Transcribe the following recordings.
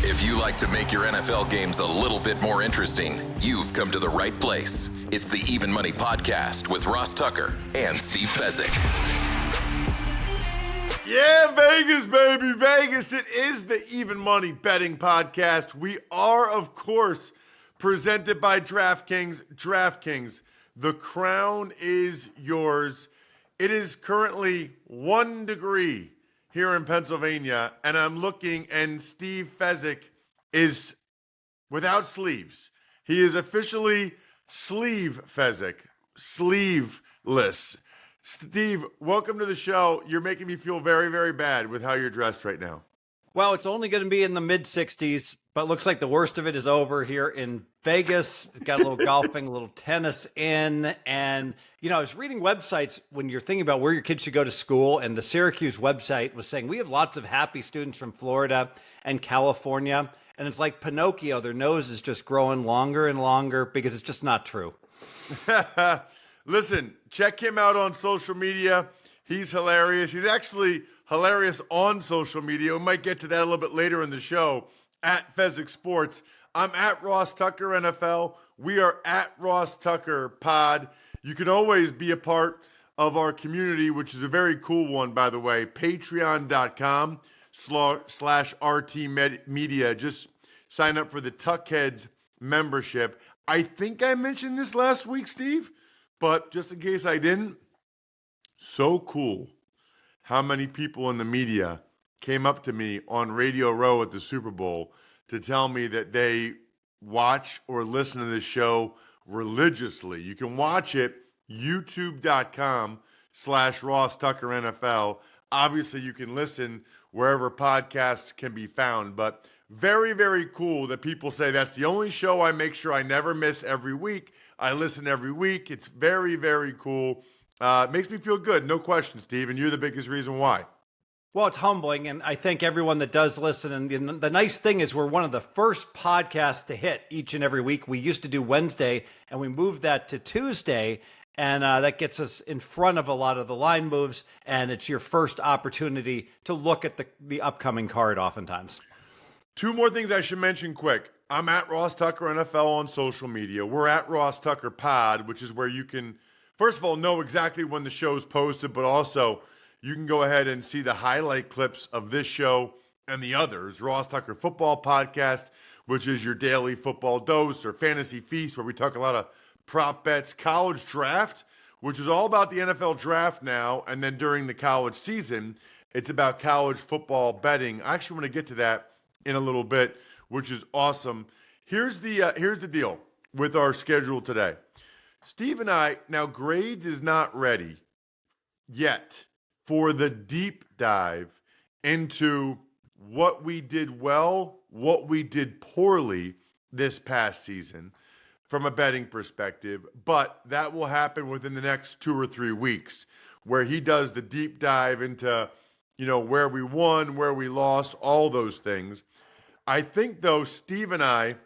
If you like to make your NFL games a little bit more interesting, you've come to the right place. It's the Even Money Podcast with Ross Tucker and Steve Fezzik. Yeah, Vegas, baby, Vegas. It is the Even Money Betting Podcast. We are, of course, presented by DraftKings. DraftKings, the crown is yours. It is currently 1 degree here in Pennsylvania, and I'm looking, and Steve Fezzik is without sleeves. He is officially Sleeve Fezzik, sleeveless. Steve, welcome to the show. You're making me feel very, very bad with how you're dressed right now. Well, it's only going to be in the mid-60s, but looks like the worst of it is over here in Vegas. It's got a little golfing, a little tennis in. And, you know, I was reading websites when you're thinking about where your kids should go to school, and the Syracuse website was saying, we have lots of happy students from Florida and California. And it's like Pinocchio. Their nose is just growing longer and longer because it's just not true. Listen, check him out on social media. He's hilarious. He's actually hilarious on social media. We might get to that a little bit later in the show. At Fezzik Sports. I'm at Ross Tucker NFL. We are at Ross Tucker Pod. You can always be a part of our community, which is a very cool one, by the way. Patreon.com/RT Media. Just sign up for the Tuckheads membership. I think I mentioned this last week, Steve, but just in case I didn't, so cool how many people in the media came up to me on Radio Row at the Super Bowl to tell me that they watch or listen to this show religiously. You can watch it, youtube.com/Ross Tucker NFL. Obviously, you can listen wherever podcasts can be found, but very, very cool that people say that's the only show I make sure I never miss every week. I listen every week. It's very, very cool. It makes me feel good, no question, Steve, and you're the biggest reason why. Well, it's humbling, and I thank everyone that does listen. And the nice thing is we're one of the first podcasts to hit each and every week. We used to do Wednesday, and we moved that to Tuesday, and that gets us in front of a lot of the line moves, and it's your first opportunity to look at the upcoming card oftentimes. Two more things I should mention quick. I'm at Ross Tucker NFL on social media. We're at Ross Tucker Pod, which is where you can, first of all, know exactly when the show's posted, but also you can go ahead and see the highlight clips of this show and the others. Ross Tucker Football Podcast, which is your daily football dose, or Fantasy Feast, where we talk a lot of prop bets. College Draft, which is all about the NFL draft now, and then during the college season, it's about college football betting. I actually want to get to that in a little bit, which is awesome. Here's the deal with our schedule today. Steve and I, now Grades is not ready yet for the deep dive into what we did well, what we did poorly this past season from a betting perspective, but that will happen within the next 2 or 3 weeks, where he does the deep dive into, you know, where we won, where we lost, all those things. I think, though, Steve and I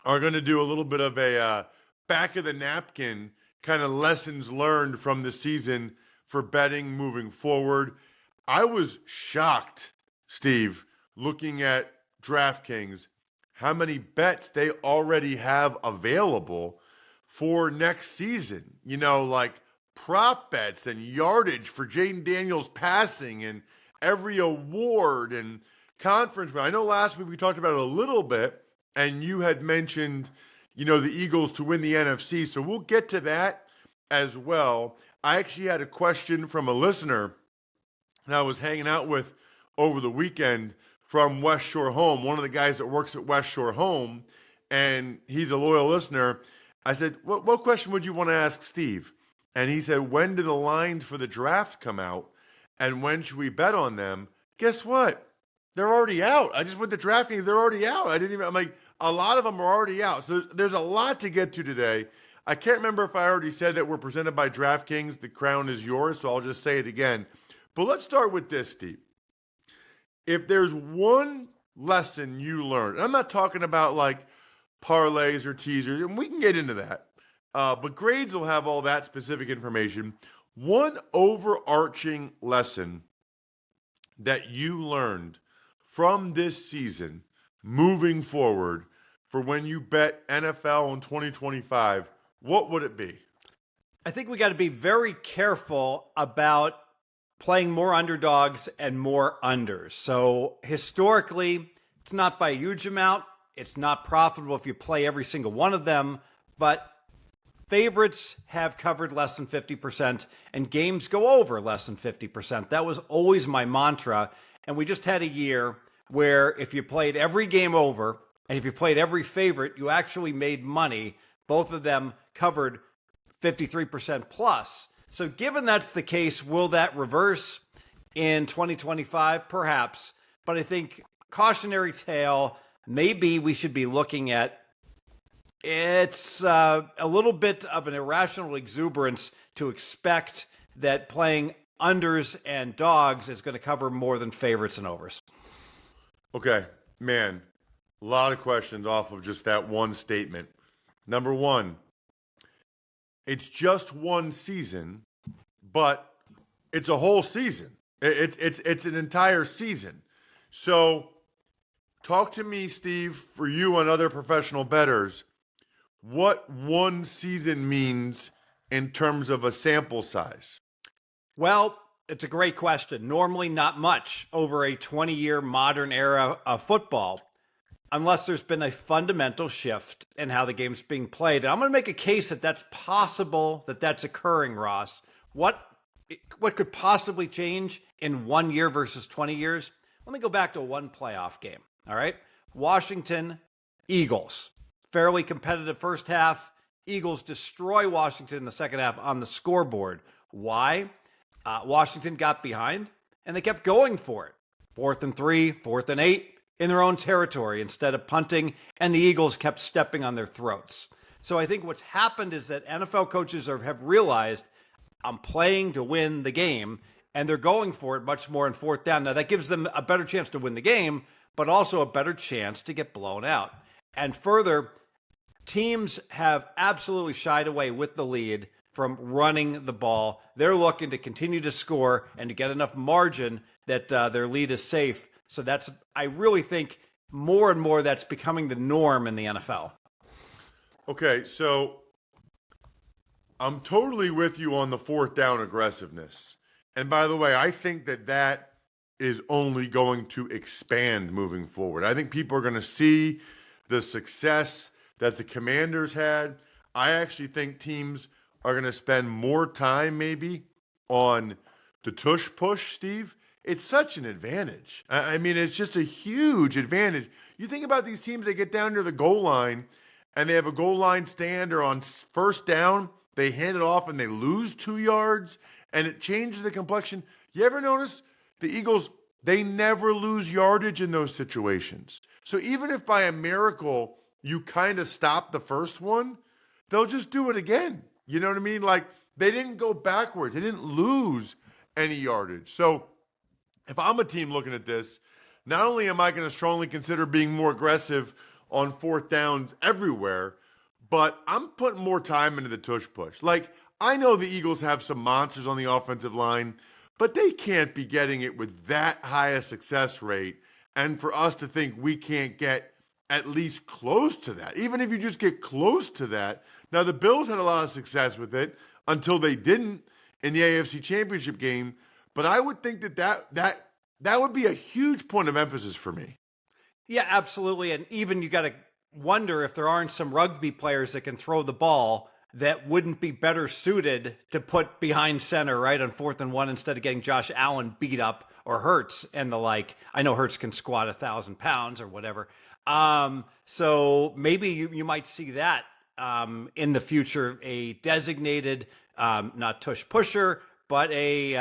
are going to do a little bit of a back of the napkin kind of lessons learned from the season for betting moving forward. I was shocked, Steve, looking at DraftKings, how many bets they already have available for next season. You know, like prop bets and yardage for Jaden Daniels passing and every award and conference. I know last week we talked about it a little bit, and you had mentioned, you know, the Eagles to win the NFC. So we'll get to that as well. I actually had a question from a listener that I was hanging out with over the weekend from West Shore Home, one of the guys that works at West Shore Home, and he's a loyal listener. I said, what question would you want to ask Steve? And he said, when do the lines for the draft come out, and when should we bet on them? Guess what? They're already out. I just went to DraftKings. They're already out. I'm like, a lot of them are already out. So there's a lot to get to today. I can't remember if I already said that we're presented by DraftKings. The crown is yours, so I'll just say it again. But let's start with this, Steve. If there's one lesson you learned, I'm not talking about like parlays or teasers, and we can get into that. But Grades will have all that specific information. One overarching lesson that you learned from this season moving forward for when you bet NFL in 2025, what would it be? I think we got to be very careful about playing more underdogs and more unders. So historically, it's not by a huge amount. It's not profitable if you play every single one of them, but favorites have covered less than 50% and games go over less than 50%. That was always my mantra. And we just had a year where if you played every game over and if you played every favorite, you actually made money. Both of them covered 53% plus. So given that's the case, will that reverse in 2025? Perhaps. But I think cautionary tale, maybe we should be looking at it's a little bit of an irrational exuberance to expect that playing unders and dogs is going to cover more than favorites and overs. Okay, man, a lot of questions off of just that one statement. Number one, it's just one season, but it's a whole season. It's an entire season. So talk to me, Steve, for you and other professional bettors, what one season means in terms of a sample size. Well, it's a great question. Normally, not much over a 20-year modern era of football, unless there's been a fundamental shift in how the game's being played. And I'm going to make a case that that's possible, that that's occurring, Ross. What could possibly change in 1 year versus 20 years? Let me go back to one playoff game, all right? Washington, Eagles. Fairly competitive first half. Eagles destroy Washington in the second half on the scoreboard. Why? Washington got behind, and they kept going for it. 4th and 3, 4th and 8 in their own territory instead of punting, and the Eagles kept stepping on their throats. So I think what's happened is that NFL coaches have realized I'm playing to win the game, and they're going for it much more in 4th down. Now, that gives them a better chance to win the game, but also a better chance to get blown out. And further, teams have absolutely shied away with the lead from running the ball. They're looking to continue to score and to get enough margin that their lead is safe. So I really think more and more that's becoming the norm in the NFL. Okay, so I'm totally with you on the 4th down aggressiveness. And by the way, I think that is only going to expand moving forward. I think people are going to see the success that the Commanders had. I actually think teams are going to spend more time maybe on the tush push, Steve. It's such an advantage. I mean, it's just a huge advantage. You think about these teams that get down to the goal line and they have a goal line stand or on 1st down, they hand it off and they lose 2 yards and it changes the complexion. You ever notice the Eagles, they never lose yardage in those situations. So even if by a miracle you kind of stop the first one, they'll just do it again. You know what I mean? Like they didn't go backwards. They didn't lose any yardage. So if I'm a team looking at this, not only am I going to strongly consider being more aggressive on 4th downs everywhere, but I'm putting more time into the tush push. Like I know the Eagles have some monsters on the offensive line, but they can't be getting it with that high a success rate. And for us to think we can't get at least close to that, even if you just get close to that. Now, the Bills had a lot of success with it until they didn't in the AFC Championship game. But I would think that would be a huge point of emphasis for me. Yeah, absolutely. And even you got to wonder if there aren't some rugby players that can throw the ball that wouldn't be better suited to put behind center, right, on 4th and 1 instead of getting Josh Allen beat up or Hurts and the like. I know Hurts can squat 1,000 pounds or whatever. So maybe you might see that in the future, a designated, not tush pusher, but a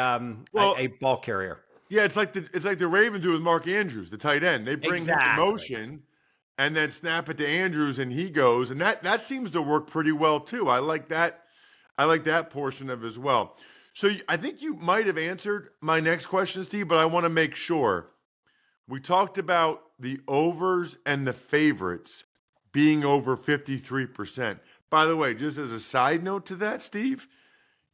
ball carrier. Yeah, it's like the Ravens do with Mark Andrews, the tight end. They bring him in motion and then snap it to Andrews and he goes, and that seems to work pretty well too. I like that. I like that portion of it as well. So I think you might have answered my next question, Steve, but I want to make sure. We talked about the overs and the favorites being over 53%. By the way, just as a side note to that, Steve,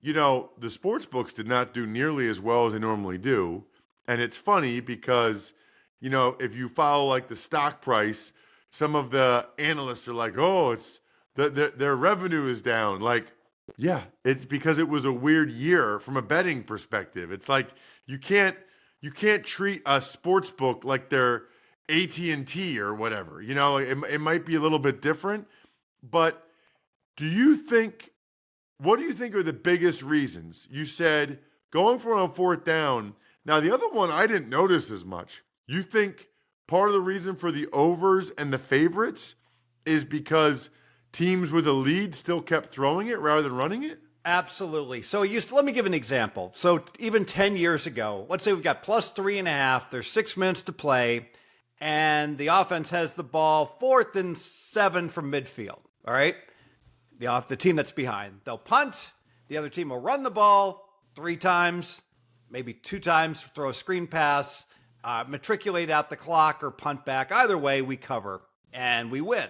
you know, the sports books did not do nearly as well as they normally do. And it's funny because if you follow like the stock price, some of the analysts are like, oh, it's their revenue is down. Like, yeah, it's because it was a weird year from a betting perspective. It's like you can't treat a sports book like they're AT&T or whatever. It might be a little bit different, but what do you think are the biggest reasons? You said going for it on fourth down. Now, the other one I didn't notice as much. You think part of the reason for the overs and the favorites is because teams with a lead still kept throwing it rather than running it? Absolutely. So let me give an example. So even 10 years ago, let's say we've got plus 3.5, there's 6 minutes to play, and the offense has the ball 4th and 7 from midfield. All right. The team that's behind, they'll punt. The other team will run the ball 3 times, maybe 2 times, throw a screen pass, matriculate out the clock or punt back. Either way, we cover and we win.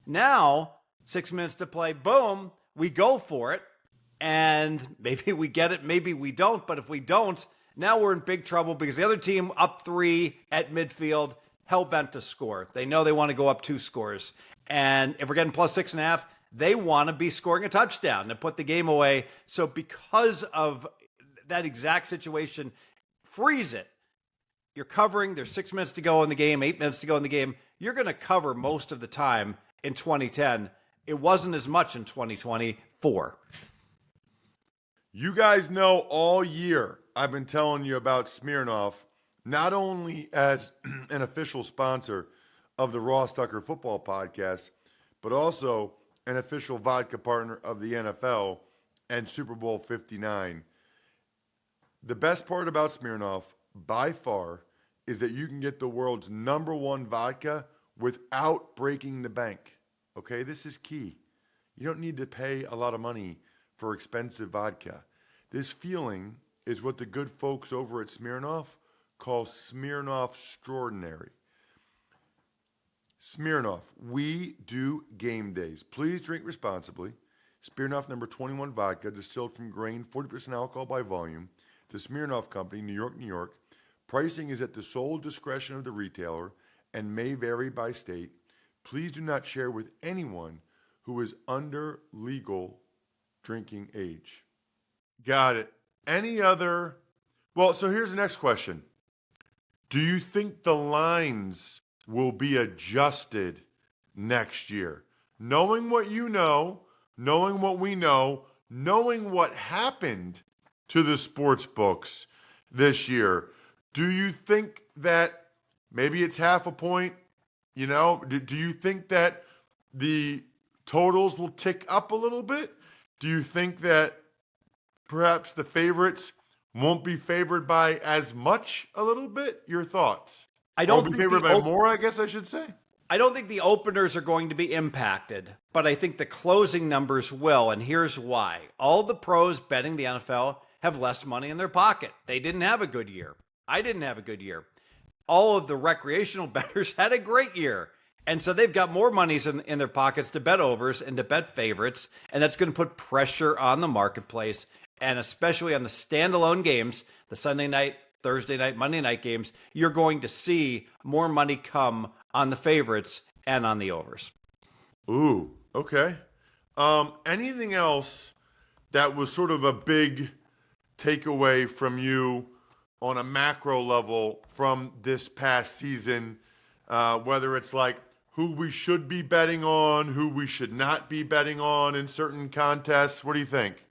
Now, 6 minutes to play, boom, we go for it. And maybe we get it, maybe we don't. But if we don't, now we're in big trouble because the other team up 3 at midfield, hell-bent to score. They know they want to go up 2 scores. And if we're getting plus 6.5, they want to be scoring a touchdown to put the game away. So because of that exact situation, freeze it. You're covering. There's 6 minutes to go in the game, 8 minutes to go in the game. You're going to cover most of the time in 2010. It wasn't as much in 2024. You guys know all year I've been telling you about Smirnoff, not only as an official sponsor of the Ross Tucker Football Podcast, but also an official vodka partner of the NFL and Super Bowl 59. The best part about Smirnoff, by far, is that you can get the world's #1 vodka without breaking the bank. Okay, this is key. You don't need to pay a lot of money for expensive vodka. This feeling is what the good folks over at Smirnoff call Smirnoff Extraordinary. Smirnoff, we do game days. Please drink responsibly. Smirnoff number 21 vodka, distilled from grain, 40% alcohol by volume. The Smirnoff Company, New York, New York. Pricing is at the sole discretion of the retailer and may vary by state. Please do not share with anyone who is under legal drinking age. Got it. So here's the next question. Do you think the lines will be adjusted next year? Knowing what you know, knowing what we know, knowing what happened to the sports books this year, do you think that maybe it's half a point? Do you think that the totals will tick up a little bit? Do you think that perhaps the favorites won't be favored by as much a little bit? Your thoughts? I don't be think favored by more, I guess I should say. I don't think the openers are going to be impacted, but I think the closing numbers will, and here's why. All the pros betting the NFL have less money in their pocket. They didn't have a good year. I didn't have a good year. All of the recreational bettors had a great year. And so they've got more monies in their pockets to bet overs and to bet favorites, and that's going to put pressure on the marketplace, and especially on the standalone games, the Sunday night, Thursday night, Monday night games, you're going to see more money come on the favorites and on the overs. Ooh, okay. Anything else that was sort of a big takeaway from you on a macro level from this past season, whether it's like who we should be betting on, who we should not be betting on in certain contests? What do you think?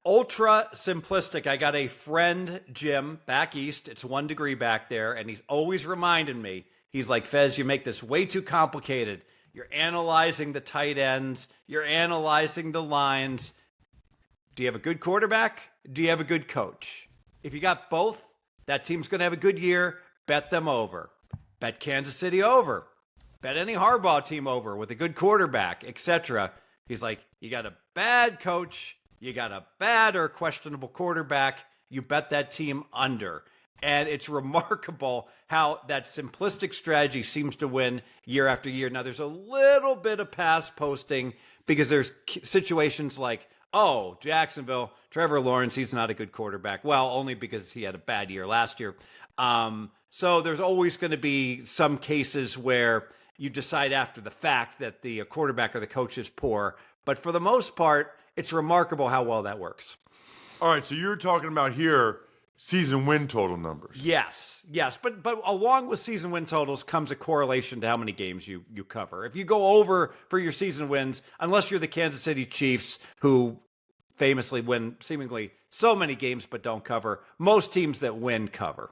Ultra simplistic. I got a friend, Jim, back east. It's 1 degree back there, and he's always reminding me. He's like, Fez, you make this way too complicated. You're analyzing the tight ends. You're analyzing the lines. Do you have a good quarterback? Do you have a good coach? If you got both, that team's going to have a good year. Bet them over. Bet Kansas City over. Bet any Harbaugh team over with a good quarterback, etc. He's like, you got a bad coach. You got a bad or questionable quarterback. You bet that team under. And it's remarkable how that simplistic strategy seems to win year after year. Now, there's a little bit of pass posting because there's situations like, oh, Jacksonville, Trevor Lawrence, he's not a good quarterback. Well, only because he had a bad year last year. So there's always going to be some cases where you decide after the fact that the quarterback or the coach is poor. But for the most part, it's remarkable how well that works. All right, so you're talking about here season win total numbers. Yes. But along with season win totals comes a correlation to how many games you cover. If you go over for your season wins, unless you're the Kansas City Chiefs, who famously win seemingly so many games but don't cover, most teams that win cover.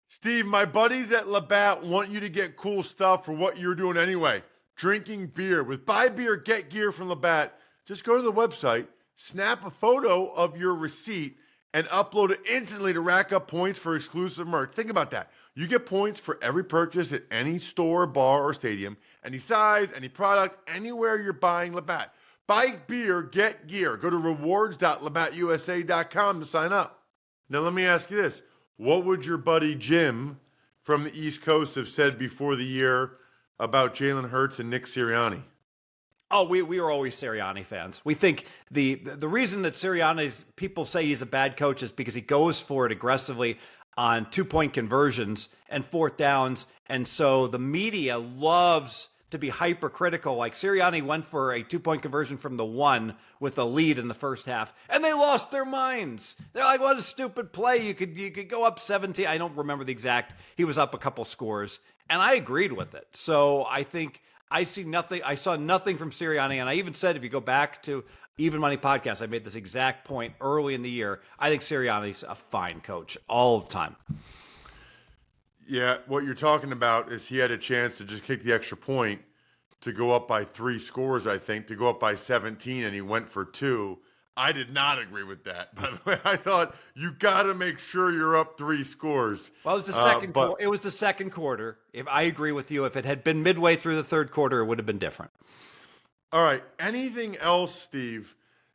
Steve, my buddies at Labatt want you to get cool stuff for what you're doing anyway. Drinking beer. With Buy Beer, Get Gear from Labatt, just go to the website, snap a photo of your receipt, and upload it instantly to rack up points for exclusive merch. Think about that. You get points for every purchase at any store, bar, or stadium, any size, any product, anywhere you're buying Labatt. Buy beer, get gear. Go to rewards.labattusa.com to sign up. Now let me ask you this. What would your buddy Jim from the East Coast have said before the year about Jalen Hurts and Nick Sirianni? Oh, we were always Sirianni fans. We think the reason that Sirianni's people say he's a bad coach is because he goes for it aggressively on 2-point conversions and fourth downs. And so the media loves to be hypercritical. Like Sirianni went for a 2-point conversion from the 1 with a lead in the first half, and they lost their minds. They're like, what a stupid play. You could go up 17. I don't remember the exact. He was up a couple scores, and I agreed with it. So I think I see nothing. I saw nothing from Sirianni, and I even said if you go back to Even Money Podcast, I made this exact point early in the year. I think Sirianni's a fine coach all the time. Yeah, what you're talking about is he had a chance to just kick the extra point to go up by 3 scores, I think, to go up by 17, and he went for 2. I did not agree with that. By the way, I thought you got to make sure you're up 3 scores. Well, it was the second. It was the second quarter. If I agree with you, if it had been midway through the third quarter, it would have been different. All right. Anything else, Steve,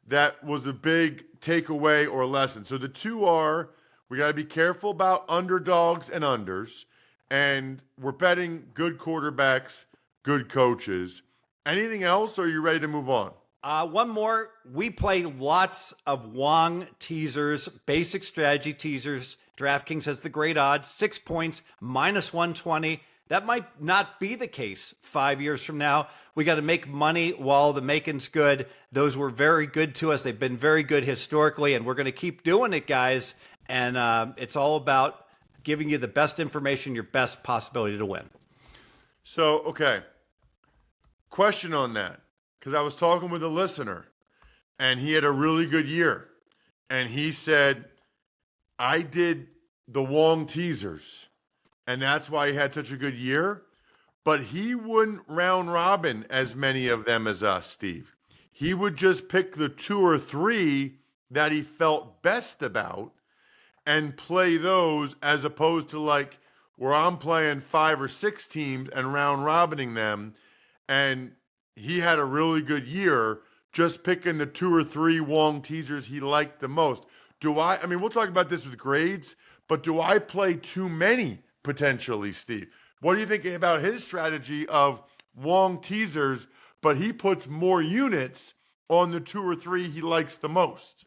that was a big takeaway or lesson? So the two are we got to be careful about underdogs and unders, and we're betting good quarterbacks, good coaches. Anything else, or are you ready to move on? One more. We play lots of Wong teasers, basic strategy teasers. DraftKings has the great odds, 6 points, -120. That might not be the case 5 years from now. We got to make money while the making's good. Those were very good to us. They've been very good historically, and we're going to keep doing it, guys. And it's all about giving you the best information, your best possibility to win. So, okay. Question on that. Because I was talking with a listener, and he had a really good year. And he said, I did the Wong teasers, and that's why he had such a good year. But he wouldn't round robin as many of them as us, Steve. He would just pick the 2 or 3 that he felt best about and play those, as opposed to like where I'm playing 5 or 6 teams and round robining them. And he had a really good year just picking the 2 or 3 Wong teasers he liked the most. I mean, we'll talk about this with grades, but do I play too many potentially, Steve? What do you think about his strategy of Wong teasers, but he puts more units on the 2 or 3 he likes the most?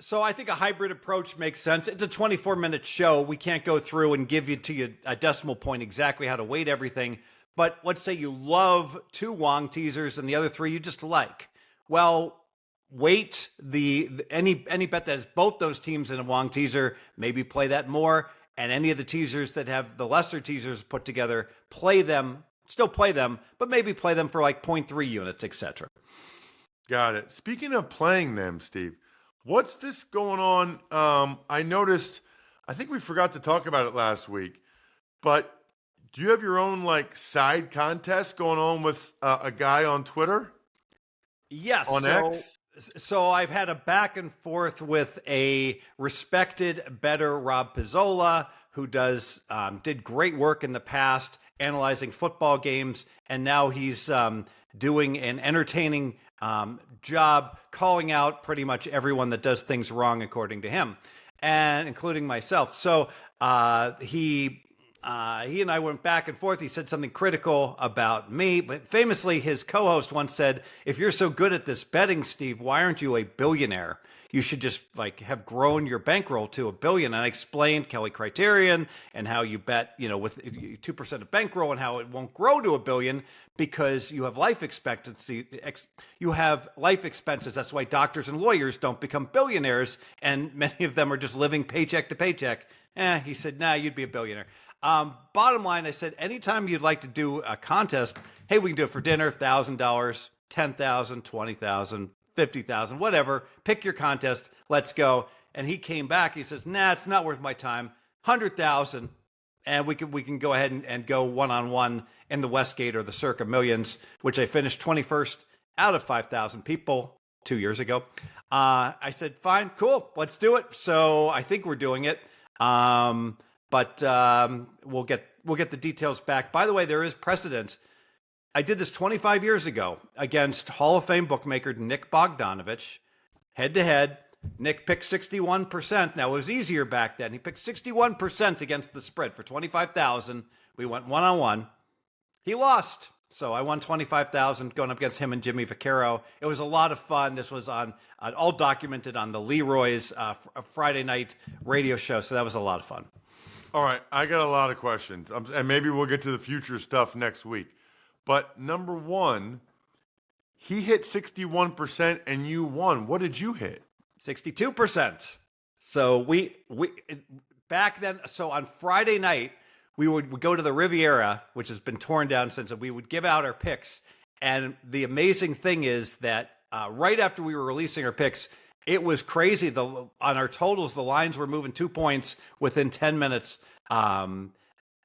So I think a hybrid approach makes sense. It's a 24-minute show. We can't go through and give you a decimal point exactly how to weight everything. But let's say you love 2 Wong teasers and the other 3 you just like. Well, weight any bet that has both those teams in a Wong teaser, maybe play that more. And any of the teasers that have the lesser teasers put together, still play them, but maybe play them for like 0.3 units, etc. Got it. Speaking of playing them, Steve, what's this going on? I noticed, I think we forgot to talk about it last week, but do you have your own like side contest going on with a guy on Twitter? Yes. On X? So I've had a back and forth with a respected bettor, Rob Pizzola, who did great work in the past analyzing football games, and now he's doing an entertaining job calling out pretty much everyone that does things wrong according to him, and including myself. So he and I went back and forth. He said something critical about me, but famously his co-host once said, if you're so good at this betting, Steve, why aren't you a billionaire? you should just like have grown your bankroll to $1 billion. And I explained Kelly Criterion and how you bet, with 2% of bankroll and how it won't grow to $1 billion because you have life expectancy. You have life expenses. That's why doctors and lawyers don't become billionaires. And many of them are just living paycheck to paycheck. He said, nah, you'd be a billionaire. Bottom line, I said, anytime you'd like to do a contest, hey, we can do it for dinner, $1,000, $10,000, $20,000, $50,000, whatever. Pick your contest. Let's go. And he came back. He says, nah, it's not worth my time. 100,000. And we can go ahead and go one-on-one in the Westgate or the Circa Millions, which I finished 21st out of 5,000 people 2 years ago. I said, fine, cool, let's do it. So I think we're doing it. But we'll get the details back. By the way, there is precedent. I did this 25 years ago against Hall of Fame bookmaker Nick Bogdanovich, head to head. Nick picked 61%. Now it was easier back then. He picked 61% against the spread for 25,000. We went one-on-one. He lost. So I won 25,000 going up against him and Jimmy Vaccaro. It was a lot of fun. This was on all documented on the Leroy's Friday night radio show. So that was a lot of fun. All right, I got a lot of questions, and maybe we'll get to the future stuff next week. But number one, he hit 61% and you won. What did you hit? 62%. So we back then. So on Friday night, we would go to the Riviera, which has been torn down since, and we would give out our picks. And the amazing thing is that right after we were releasing our picks, it was crazy. On our totals, the lines were moving 2 points within 10 minutes. A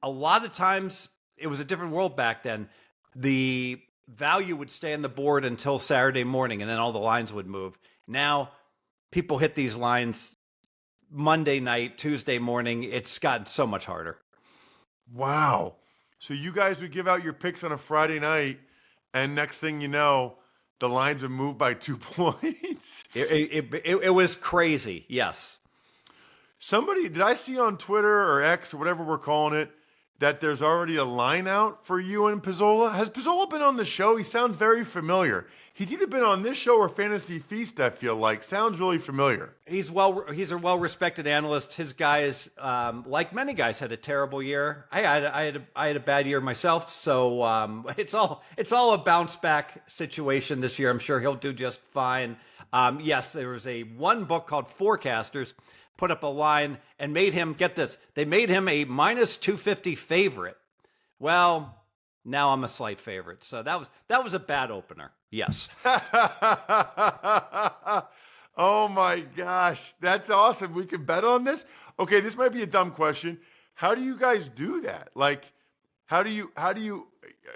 lot of times, it was a different world back then. The value would stay on the board until Saturday morning, and then all the lines would move. Now, people hit these lines Monday night, Tuesday morning. It's gotten so much harder. Wow. So you guys would give out your picks on a Friday night, and next thing you know, the lines would move by 2 points. It was crazy. Yes. Did I see on Twitter or X or whatever we're calling it, that there's already a line out for you and Pizzola? Has Pizzola been on the show? He sounds very familiar. He's either been on this show or Fantasy Feast, I feel like. Sounds really familiar. He's a well-respected analyst. His guys, like many guys, had a terrible year. I had a bad year myself, so it's all a bounce back situation this year. I'm sure he'll do just fine. Yes, there was one book called Forecasters, put up a line and made him, get this, they made him a minus 250 favorite. Well, now I'm a slight favorite. So that was a bad opener. Yes. Oh my gosh. That's awesome. We can bet on this. Okay, this might be a dumb question. How do you guys do that? Like, how do you,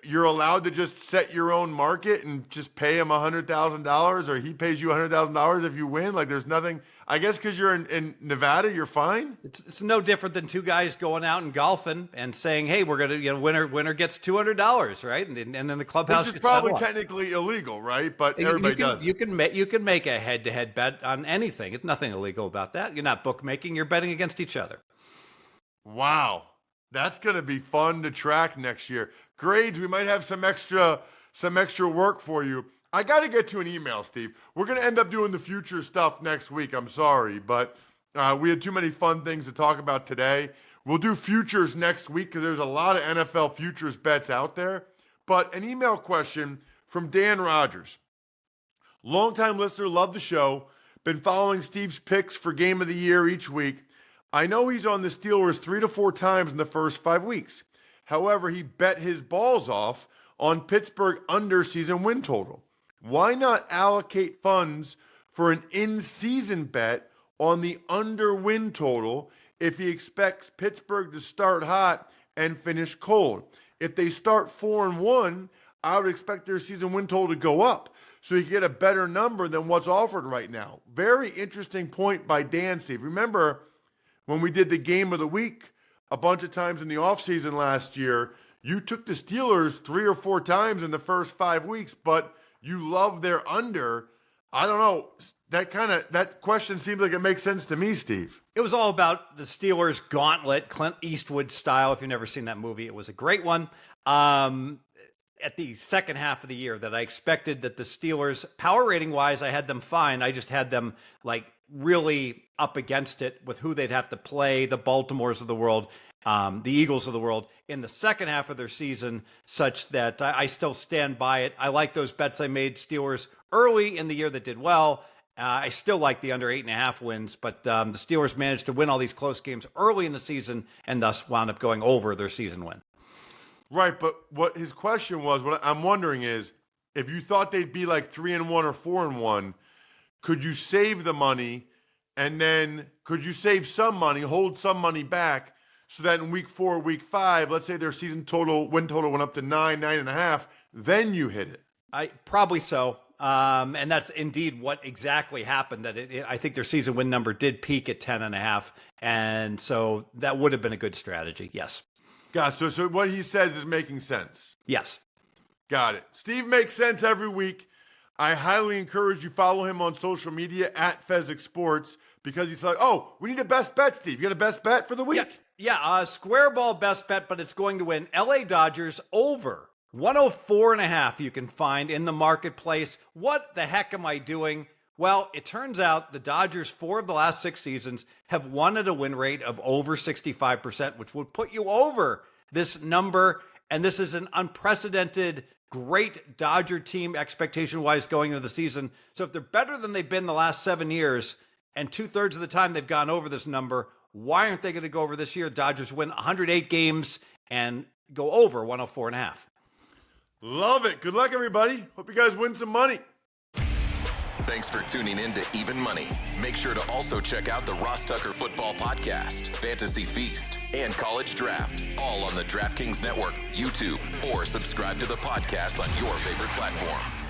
you're allowed to just set your own market and just pay him $100,000, or he pays you $100,000 if you win? Like, there's nothing, I guess because you're in Nevada, you're fine? It's no different than two guys going out and golfing and saying, hey, we're going to, winner gets $200, right? And then the clubhouse Which is probably technically illegal, right? But everybody does. You can make a head-to-head bet on anything. It's nothing illegal about that. You're not bookmaking. You're betting against each other. Wow. That's going to be fun to track next year. Grades, we might have some extra work for you. I got to get to an email, Steve. We're going to end up doing the future stuff next week. I'm sorry, but we had too many fun things to talk about today. We'll do futures next week because there's a lot of NFL futures bets out there. But an email question from Dan Rogers. Longtime listener, love the show. Been following Steve's picks for game of the year each week. I know he's on the Steelers 3 to 4 times in the first 5 weeks. However, he bet his balls off on Pittsburgh under season win total. Why not allocate funds for an in-season bet on the under win total if he expects Pittsburgh to start hot and finish cold? If they start 4-1, I would expect their season win total to go up so he can get a better number than what's offered right now. Very interesting point by Dan, Steve. Remember, when we did the game of the week a bunch of times in the offseason last year, you took the Steelers 3 or 4 times in the first 5 weeks, but you love their under. I don't know. That question seems like it makes sense to me, Steve. It was all about the Steelers gauntlet, Clint Eastwood style. If you've never seen that movie, it was a great one. At the second half of the year that I expected that the Steelers, power rating wise, I had them fine. I just had them like really up against it with who they'd have to play, the Baltimores of the world, the Eagles of the world in the second half of their season, such that I still stand by it. I like those bets I made Steelers early in the year that did well. I still like the under 8.5 wins, but the Steelers managed to win all these close games early in the season and thus wound up going over their season win. Right, but what his question was, what I'm wondering is, if you thought they'd be like 3-1 or 4-1, could you save the money, and then could you save some money, hold some money back, so that in week 4, week 5, let's say their season win total went up to 9.5, then you hit it? Probably so. And that's indeed what exactly happened. That I think their season win number did peak at 10.5, and so that would have been a good strategy. Yes. Got it. So what he says is making sense. Yes. Got it. Steve makes sense every week. I highly encourage you follow him on social media at Fezzik Sports, because he's like, oh, we need a best bet, Steve. You got a best bet for the week? Yeah. Square ball best bet, but it's going to win. LA Dodgers over 104.5 you can find in the marketplace. What the heck am I doing? Well, it turns out the Dodgers, 4 of the last 6 seasons, have won at a win rate of over 65%, which would put you over this number. And this is an unprecedented, great Dodger team expectation-wise going into the season. So if they're better than they've been the last 7 years, and 2/3 of the time they've gone over this number, why aren't they going to go over this year? Dodgers win 108 games and go over 104.5. Love it. Good luck, everybody. Hope you guys win some money. Thanks for tuning in to Even Money. Make sure to also check out the Ross Tucker Football Podcast, Fantasy Feast, and College Draft, all on the DraftKings Network, YouTube, or subscribe to the podcast on your favorite platform.